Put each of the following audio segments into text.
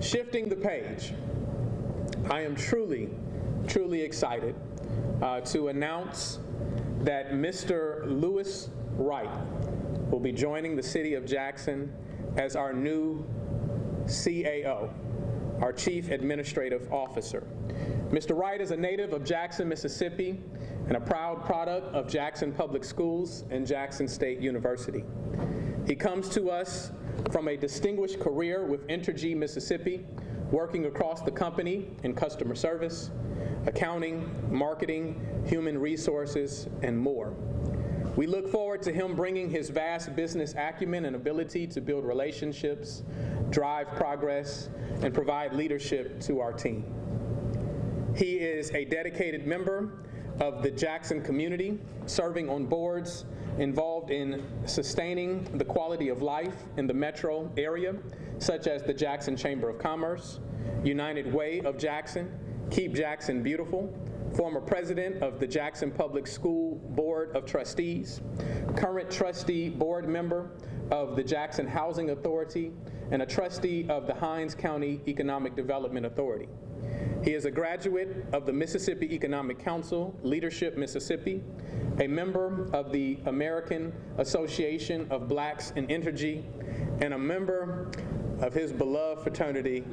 Shifting the page, I am truly excited to announce that Mr. Lewis Wright will be joining the City of Jackson as our new CAO, our Chief Administrative Officer. Mr. Wright is a native of Jackson, Mississippi, and a proud product of Jackson Public Schools and Jackson State University. He comes to us from a distinguished career with Entergy Mississippi, working across the company in customer service, accounting, marketing, human resources, and more. We look forward to him bringing his vast business acumen and ability to build relationships, drive progress, and provide leadership to our team. He is a dedicated member of the Jackson community, serving on boards involved in sustaining the quality of life in the metro area, such as the Jackson Chamber of Commerce, United Way of Jackson, Keep Jackson Beautiful, former president of the Jackson Public School Board of Trustees, current trustee board member of the Jackson Housing Authority, and a trustee of the Hinds County Economic Development Authority. He is a graduate of the Mississippi Economic Council, Leadership Mississippi, a member of the American Association of Blacks in Entergy, and a member of his beloved fraternity,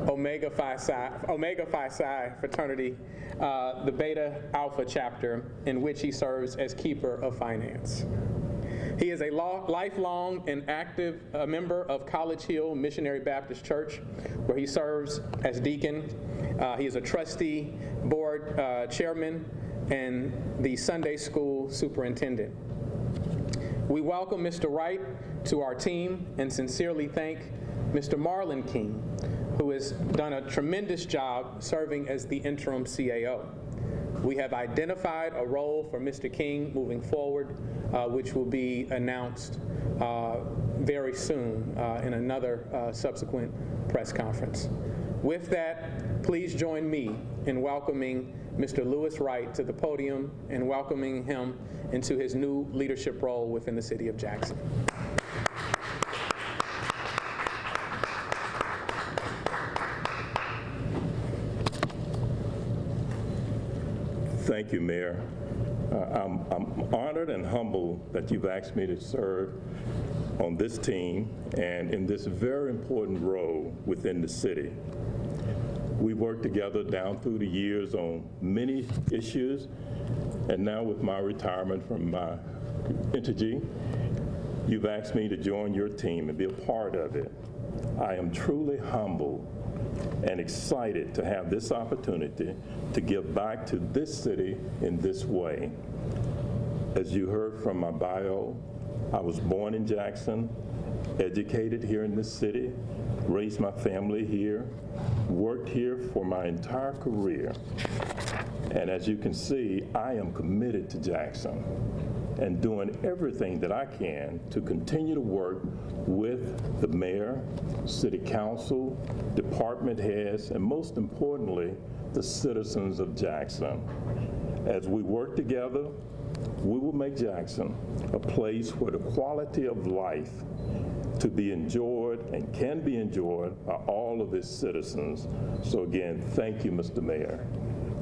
Omega Phi Psi fraternity, the Beta Alpha chapter, in which he serves as Keeper of Finance. He is a lifelong and active member of College Hill Missionary Baptist Church, where he serves as deacon. He is a trustee, board chairman, and the Sunday school superintendent. We welcome Mr. Wright to our team and sincerely thank Mr. Marlon King, who has done a tremendous job serving as the interim CAO. We have identified a role for Mr. King moving forward, which will be announced very soon in another subsequent press conference. With that, please join me in welcoming Mr. Lewis Wright to the podium and welcoming him into his new leadership role within the City of Jackson. Thank you, Mayor. I'm honored and humbled that you've asked me to serve on this team and in this very important role within the city. We've worked together down through the years on many issues, and now with my retirement from my Entergy, you've asked me to join your team and be a part of it. I am truly humbled and excited to have this opportunity to give back to this city in this way. As you heard from my bio, I was born in Jackson, educated here in this city, raised my family here, worked here for my entire career. And as you can see, I am committed to Jackson and doing everything that I can to continue to work with the mayor, city council, department heads, and most importantly, the citizens of Jackson. As we work together, we will make Jackson a place where the quality of life to be enjoyed and can be enjoyed by all of its citizens. So again, thank you, Mr. Mayor,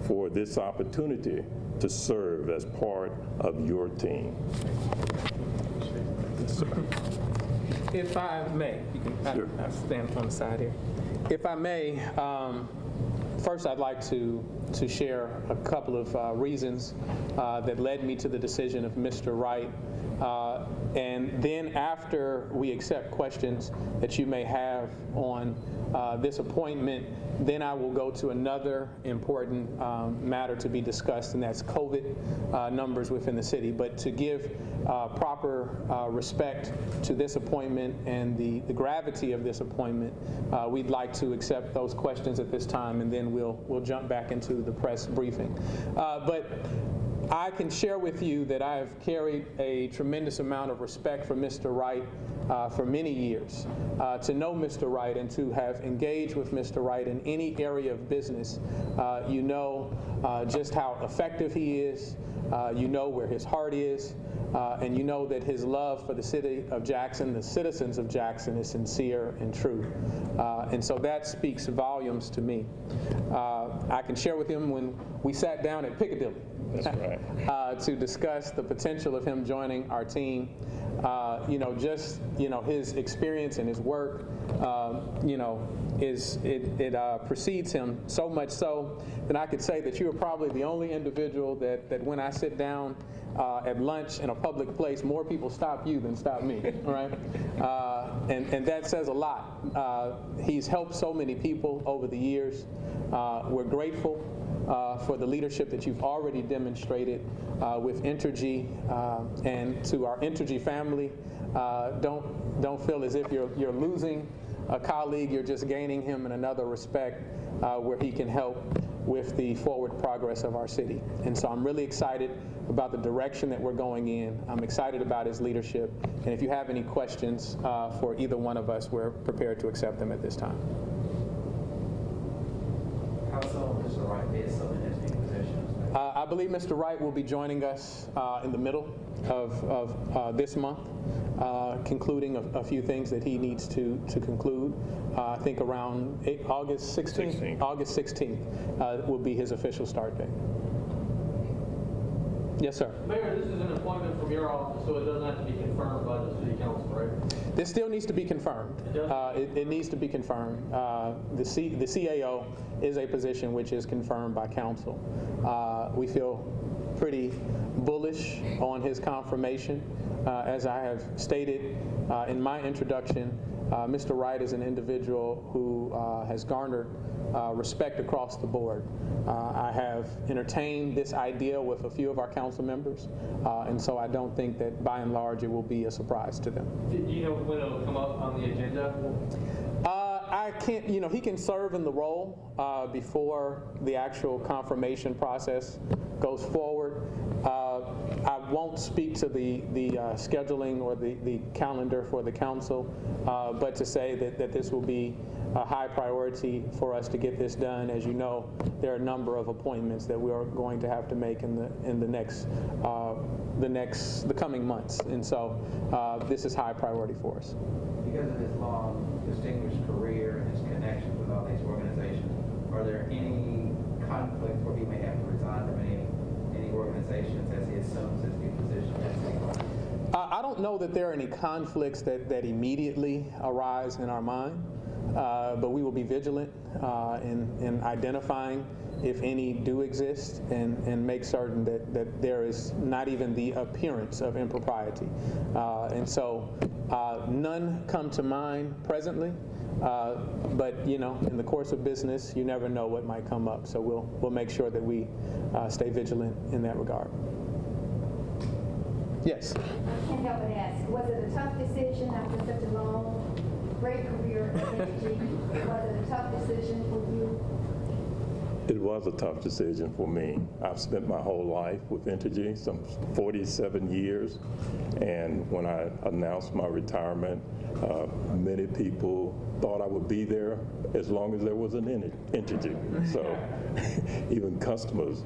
for this opportunity to serve as part of your team. Yes, sir. If I may, you can Sure. stand on the side here. If I may, first I'd like to share a couple of reasons that led me to the decision of Mr. Wright. And then after we accept questions that you may have on this appointment, then I will go to another important matter to be discussed, and that's COVID numbers within the city. But to give proper respect to this appointment and the gravity of this appointment, we'd like to accept those questions at this time, and then we'll jump back into the press briefing. But I can share with you that I have carried a tremendous amount of respect for Mr. Wright for many years. To know Mr. Wright and to have engaged with Mr. Wright in any area of business, you know just how effective he is, you know where his heart is, And you know that his love for the city of Jackson, the citizens of Jackson, is sincere and true. And so that speaks volumes to me. I can share with him when we sat down at Piccadilly. That's right. To discuss the potential of him joining our team. His experience and his work, precedes him so much so that I could say that you are probably the only individual that when I sit down at lunch in a public place, more people stop you than stop me, right? And that says a lot. He's helped so many people over the years. We're grateful for the leadership that you've already demonstrated with Entergy, and to our Entergy family. Don't feel as if you're losing a colleague. You're just gaining him in another respect where he can help with the forward progress of our city. And so I'm really excited about the direction that we're going in. I'm excited about his leadership. And if you have any questions for either one of us, we're prepared to accept them at this time. How soon Mr. Wright is so in his new position? I believe Mr. Wright will be joining us in the middle of this month, concluding a few things that he needs to conclude. I think around August 16th. August 16th will be his official start date. Yes, sir. Mayor, this is an appointment from your office, so it doesn't have to be confirmed by the city council, right? This still needs to be confirmed. It needs to be confirmed. The CAO is a position which is confirmed by council. We feel pretty bullish on his confirmation. As I have stated in my introduction, Mr. Wright is an individual who has garnered respect across the board. I have entertained this idea with a few of our council members, and so I don't think that by and large it will be a surprise to them. Do you know when it'll come up on the agenda? I can't, he can serve in the role before the actual confirmation process goes forward. I won't speak to the scheduling or the calendar for the council, but to say that this will be a high priority for us to get this done. As you know, there are a number of appointments that we are going to have to make in the coming months, and so this is high priority for us. Because of his long, distinguished career and his connections with all these organizations, are there any conflicts where he may have to resign from any organizations as he assumes his new position at City Hall? I don't know that there are any conflicts that immediately arise in our mind, but we will be vigilant in identifying if any do exist, and make certain that there is not even the appearance of impropriety. And so none come to mind presently, but in the course of business, you never know what might come up. So we'll make sure that we stay vigilant in that regard. Yes? I can't help but ask, was it a tough decision after such a long, great career at Entergy? Was it a tough decision for you? It was a tough decision for me. I've spent my whole life with Entergy, some 47 years, and when I announced my retirement, many people thought I would be there as long as there was an Entergy. So even customers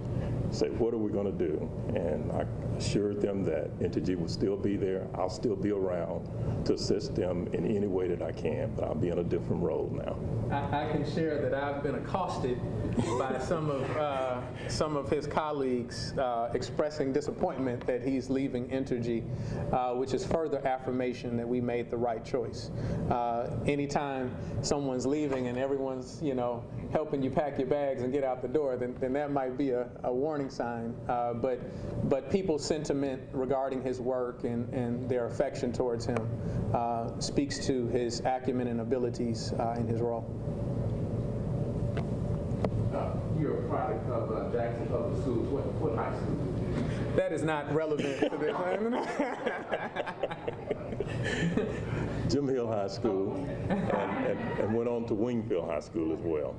said, what are we going to do? And I assured them that Entergy will still be there. I'll still be around to assist them in any way that I can, but I'll be in a different role now. I can share that I've been accosted by some of his colleagues expressing disappointment that he's leaving Entergy, which is further affirmation that we made the right choice. Anytime someone's leaving and everyone's helping you pack your bags and get out the door, then that might be a warning sign. But people's sentiment regarding his work and their affection towards him speaks to his acumen and abilities in his role. You're a product of Jackson Public Schools. What high school did you? That is not relevant to this. Jim Hill High School, and went on to Wingfield High School as well.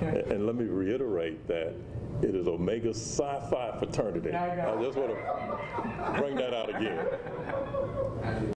And let me reiterate that it is Omega Psi Phi fraternity. I just want to bring that out again.